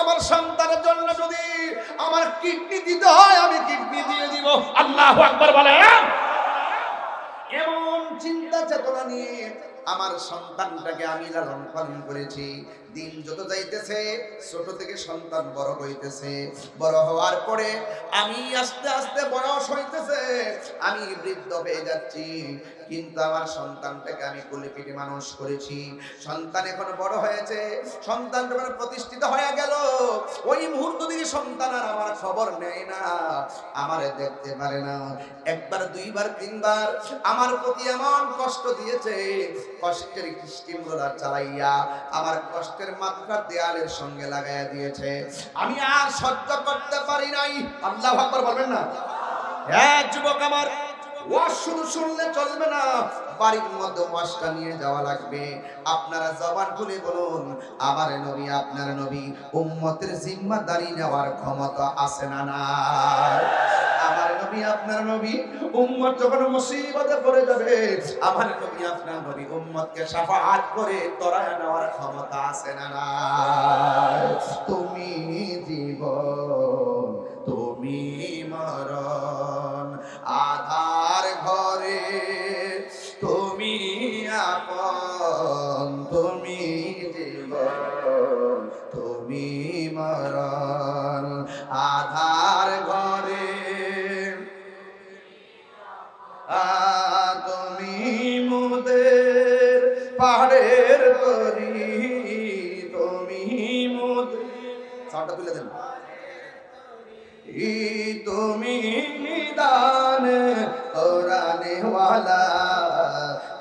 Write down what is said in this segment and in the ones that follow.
আমার সন্তানের জন্য যদি আমার কিডনি দিতে হয় আমি কিডনি দিয়ে দিব। আল্লাহু আকবার বলেন। এমন চিন্তা চেতনা নিয়ে আমার সন্তানটাকে আমি লালন পালন করেছি। দিন যত যাইতেছে ছোট থেকে সন্তান বড় হইতেছে, বড় হওয়ার পরে আমি আস্তে আস্তে বয়স হইতেছে, আমি বৃদ্ধ হয়ে যাচ্ছি, কিন্তু আমার সন্তানটাকে আমি কোলে পিঠে মানুষ করেছি। সন্তান এখন বড় হয়েছে, সন্তান যখন প্রতিষ্ঠিত হয়ে গেল, ওই মুহূর্ত থেকে সন্তান আর আমার খবর নেয় না, আমারে দেখতে পারে না। একবার দুইবার তিনবার আমার প্রতি এমন কষ্ট দিয়েছে, কষ্টের স্টিম রোলার চালাইয়া আমার কষ্টের মাত্রা দেয়ালের সঙ্গে লাগাইয়া দিয়েছে। আমি আর সহ্য করতে পারি নাই। আল্লাহু আকবার বলবেন না? হ্যাঁ যুবক আমার, ওয়াজ শুধু শুনলে চলবে না, বাড়ির মধ্যে ওয়াজটা নিয়ে যাওয়া লাগবে। আপনারা জবান খুলে বলুন, আমার নবী আপনার নবী উম্মতের জিম্মাদারি নেওয়ার ক্ষমতা আছে না নাই? আমার নবী আপনার নবী উম্মত যখন মুসিবতে পড়ে যাবে, আমার নবী আপনার নবী উম্মতকে শাফাআত করে তরায় নেওয়ার ক্ষমতা আছে না নাই? তুমি জীবন তুমি মরণ, আধার ঘরে তুমি আপন, তুমি জীবন তুমি মরণ, আধার ঘরে তুমি মোদের পাহাড়ের তরি, তুমি মোদের সাউন্ডটা তুলে দেন। তুমি নিদান কোরআনে ওয়ালা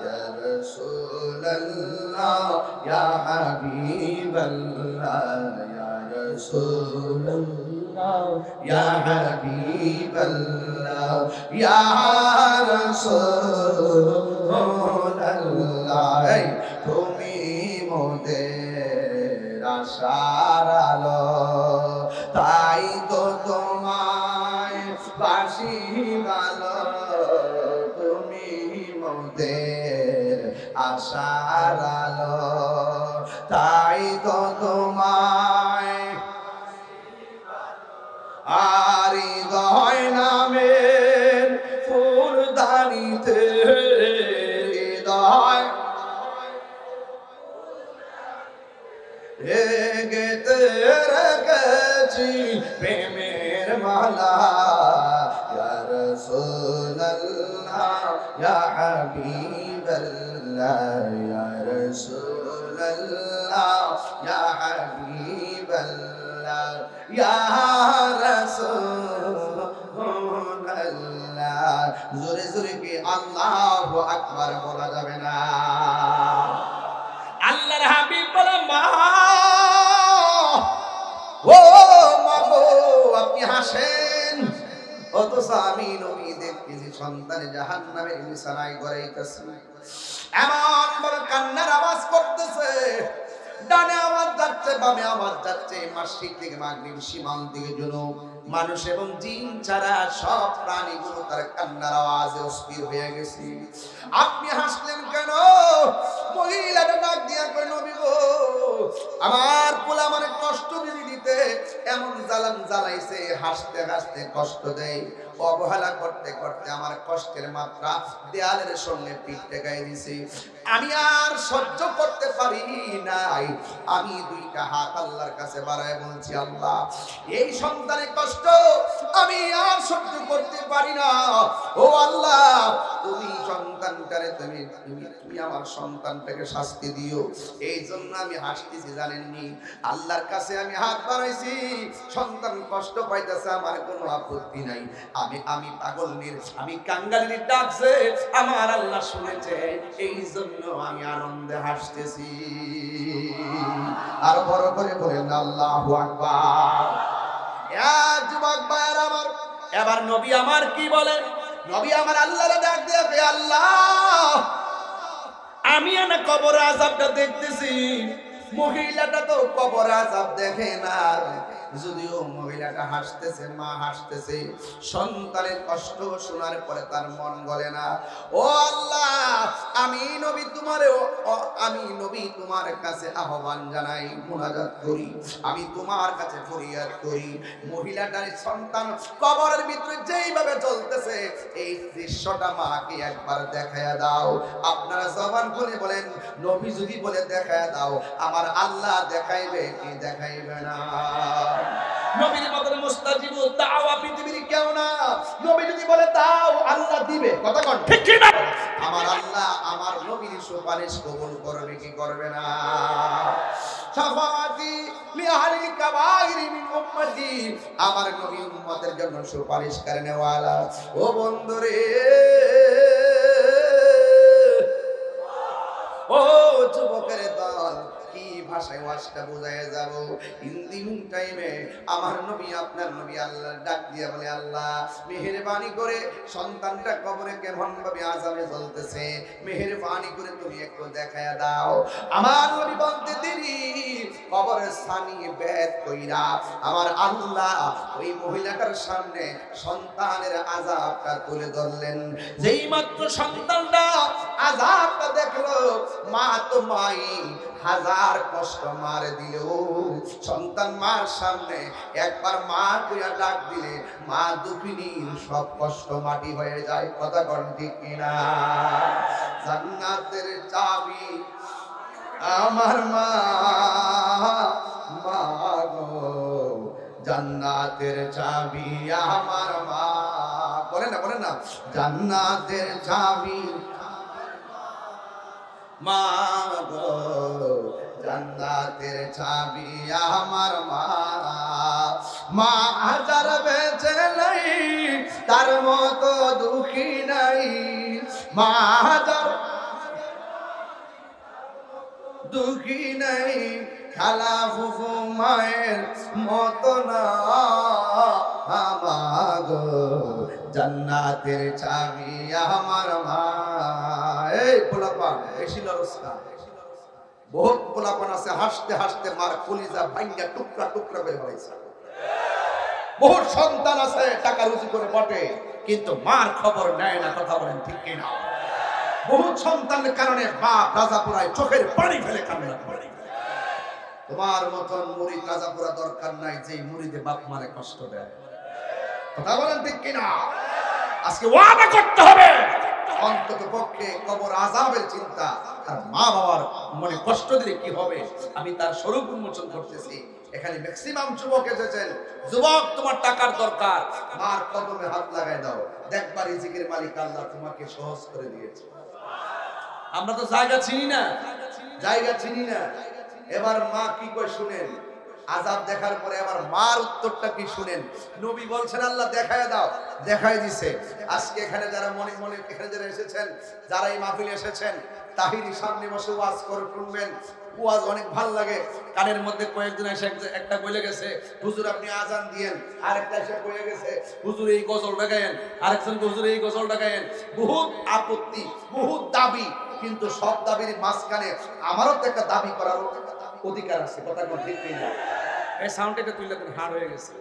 ইয়া রাসূলুল্লাহ ইয়া হাবিবাল্লাহ ইয়া রাসূলুল্লাহ ইয়া হাবিবাল্লাহ ইয়া রাসূলুল্লাহ, তুমি মোদের আশার আলো, তাই তো তোমায় বাসি ভালো, তুমি মোদের আশার আলো, তাই তো তোমায় আর হৃদয় নামের ফুলদানিতে হৃদয় গেতে রেখেছি প্রেমের মালা, ইয়া রাসূলুল্লাহ ইয়া হাবিবাল্লাহ ইয়া রাসূলুল্লাহ ইয়া হাবিবাল্লাহ ইয়া রাসূলুল্লাহ। জোরে জোরে কি আল্লাহু আকবার বলা যাবে না? আল্লাহর হাবিব বলে, মা ও মা গো আপনি হাসেন, অথচ আমি নবী দেখতেছি সন্তানে জাহান্নামের বিছানায় গড়াইতেছে, এমন ভাবে কান্নার আওয়াজ করতেছে, ডানে আওয়াজ যাচ্ছে বামে আওয়াজ যাচ্ছে, মাশরিক থেকে মাগরিব সীমান্ত থেকে জুনুব, মানুষ এবং জিন ছাড়া সব প্রাণীগুলো তার কান্নার আওয়াজে অস্থির হয়ে গেছে। আপনি হাসলেন কেন? মহিলাটা ডাক দিয়া কই, নবী গো আমার পোলা আমারে কষ্ট দিতে এমন জ্বালান জ্বালাইছে, হাসতে হাসতে কষ্ট দেয়, অবহেলা করতে করতে আমার কষ্টের মাত্রা দেয়ালের সঙ্গে পিঠ টেকাই দিছে, আমি আর সহ্য করতে পারি নাই। আমি দুইটা হাত আল্লাহর কাছে বাড়ায় বলছি, আল্লাহ এই সন্তানের কষ্ট আমি আর সহ্য করতে পারি না, ও আল্লাহ তুমি সন্তানটারে তুমি আমার সন্তানটাকে শাস্তি দিও। এই জন্য আমি হাসতেছি জানেননি, আল্লাহর কাছে আমি হাত বাড়াইছি, সন্তান কষ্ট পাইতেছে আমার কোনো আপত্তি নাই, আমি পাগলনির আমি কাঙ্গালির ডাকছে আমার আল্লাহ শুনেছে, এই জন্য আমি আনন্দে হাসতেছি। আর বড় করে বলেন আল্লাহু আকবার। যুবক ভাইয়ের আমার, এবার নবী আমার কি বলে? নবী আমার আল্লাহরে ডাক দিয়ে, আল্লাহ আমি না কবর আযাবটা দেখতেছি, মহিলাটা তো কবর আযাব দেখে না, যদিও মহিলাটা হাসতেছে, মা হাসতেছে, সন্তানের কষ্ট শোনার পরে তার মন গলে না। ও আল্লাহ, আমি নবী তোমার কাছে আহ্বান জানাই, মুনাজাত করি, আমি তোমার কাছে ফরিয়াদ করি, মহিলাটার সন্তান কবরের ভিতরে যেইভাবে চলতেছে এই দৃশ্যটা মাকে একবার দেখায়া দাও। আপনারা জবান খুলে বলেন, নবী যদি বলে দেখায়া দাও, আমার আল্লাহ দেখাইবে কি দেখাইবে না? নবীর মতন মুস্তাজিবু দাওয়া পৃথিবীর কেউ না। নবী যদি বলে দাও, আল্লাহ দিবে। কথা কোন ঠিক কি না? আমার আল্লাহ আমার নবীর সুপারিশ কবুল করবে কি করবে না? শাফাআতি লিআহলিল কাবাইর মিন উম্মতি, আমার নবী উম্মতের জন্য সুপারিশ করনে ওয়ালা। ও বন্ধুরে, ও যুবকের দল, কি ভাষায় ওয়াজটা বোঝায় যাব? ইন্দিন টাইমে আমার নবী, আপনার নবী আল্লাহ ডাক দিয়ে বলে, আল্লাহ মেহেরবানি করে সন্তানটা কবরে কেমন ভাবে আযাবে জ্বলতেছে, মেহেরবানি করে তুমি একটু দেখায়া দাও। আমার নবী বলতে দেরি, কবরের সানি বেদ কইরা আমার আল্লাহ ওই মহিলাটার সামনে সন্তানের আযাবটা তুলে ধরলেন। যেই মাত্র সন্তানটা আযাবটা দেখলো, মা তো মাই, হাজার কষ্ট মার দিলেও সন্তান মার সামনে একবার মা কইয়া ডাক দিলে মা দুঃখিনীর সব কষ্ট মাটি হয়ে যায়। কথা কোন ঠিক কিনা? জান্নাতের চাবি আমার মা, মা গো, জান্নাতের চাবি আমার মা। বলেন না, বলেন না, জান্নাতের চাবি মা গো, জান্নাতের চাবি আমার মা। মা হাজার বেঁচে নাই, তার মতো দুঃখী নাই। মা হাজার দুঃখী নাই, খালা ফুফু মায়ের মতো না। আমার গো, জান্নাতের চাবি আমার মা। এই পোলাপান বেশি লরস্কা, বহুত পোলাপান আছে হাসতে হাসতে মার কলিজা ভাঙ্গা টুকরা টুকরা করে ফেলাইছে। বহুত সন্তান আছে টাকা রুজি করে বটে, কিন্তু মার খবর নেয় না। কথা বলেন ঠিক কিনা? বহুত সন্তানের কারণে বাপ রাজাপুরায় চোখের পানি ফেলে কান্না করে। তোমার মতন মুরিদ রাজাপুরা দরকার নাই, যে মুরিদে বাপ মারে কষ্ট দেয়। কথা বলেন ঠিক কিনা? আজকে ওয়াদা করতে হবে, অন্তত পক্ষে কবর আযাবের চিন্তা আর মা বাবার মনে কষ্ট দিলে কি হবে, আমি তার স্বরূপ উন্মোচন করতেছি। এখানে ম্যাক্সিমাম যুবক এসেছেন। যুবক, তোমার টাকার দরকার, মার কদমে হাত লাগাই দাও, দেখবা রিজিকের মালিক আল্লাহ তোমাকে সহজ করে দিয়েছে। আমরা তো জায়গা চিনি না, জায়গা চিনি না। এবার মা কি কই শুনেন, আযাব দেখার পরে আবার মার উত্তরটা কি শুনেন। নবী বলছেন আল্লাহ দেখায় দাও, দেখায় দিছে। আজকে এখানে যারা মনে মনে এখানে যারা এসেছেন, যারা এই মাহফিলে এসেছেন, তাহিরি সামনে বসে ওয়াজ করে শুনবেন। ওয়াজ অনেক ভালো লাগে। কানের মধ্যে কয়েকজন এসে একটা বলে গেছে, হুজুর আপনি আজান দিয়েন, আরেকটা এসে কয়ে গেছে হুজুর এই গজলটা গায়েন, আরেকজন হুজুর এই গজলটা গায়েন। বহুত আপত্তি, বহুত দাবি, কিন্তু সব দাবির মাঝখানে আমারও তো একটা দাবি করার অধিকার আছে। কথা কোন ঠিক কিনা? এই সাউন্ডটা তুললে কোন হার হয়ে গেছে।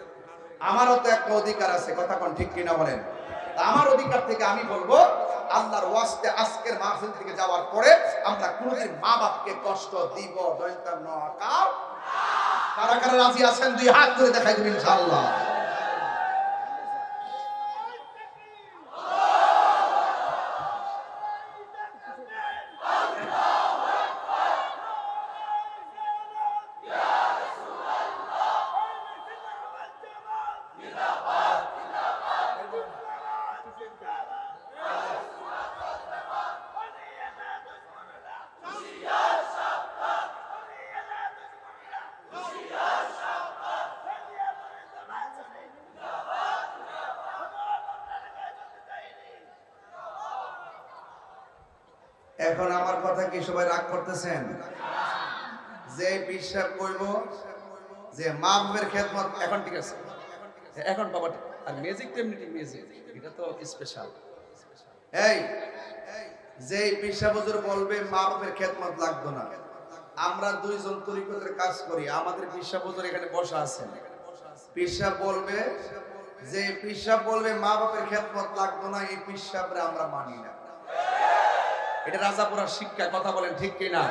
আমারও তো একটা অধিকার আছে। কথা কোন ঠিক কিনা বলেন? আমার অধিকার থেকে আমি বলবো, আল্লাহর ওয়াস্তে আজকের মাহফিল থেকে যাওয়ার পরে আমরা কোনদিন মা বাপকে কষ্ট দিব দয়ন্তার নকার। কারা কারা রাজি আছেন দুই হাত তুলে দেখাই দিবেন ইনশাআল্লাহ। এখন আমার কথা কি সবাই রাগ করতেছেন? যে বিশ্বাস করব যে মা বাবার খেদমত, এখন ঠিক আছে, এখন বাবা আর মিউজিক তেমনি মিউজিক, এটা তো স্পেশাল। এই যে বিশ্বাস হুজুর বলবে মা বাবার খেদমত লাগতো না, আমরা দুইজন তরিকতের কাজ করি, আমাদের পিসা হুজুর এখানে বসা আছেন। পিসা বলবে যে পিসা বলবে মা বাপের খেদমত লাগতো না, এই পিসাবরে আমরা মানি না। এটা রাজাপুরার শিক্ষা, কথা বলেন ঠিক কিনা?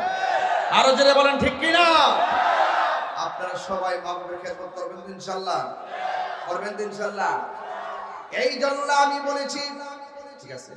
আরো জোরে বলেন ঠিক কিনা? আপনারা সবাই মা বাপের খেদমত করবেন তো ইনশাআল্লাহ? করবেন তো ইনশাআল্লাহ? এই জন্য আমি বলেছি, ঠিক আছে।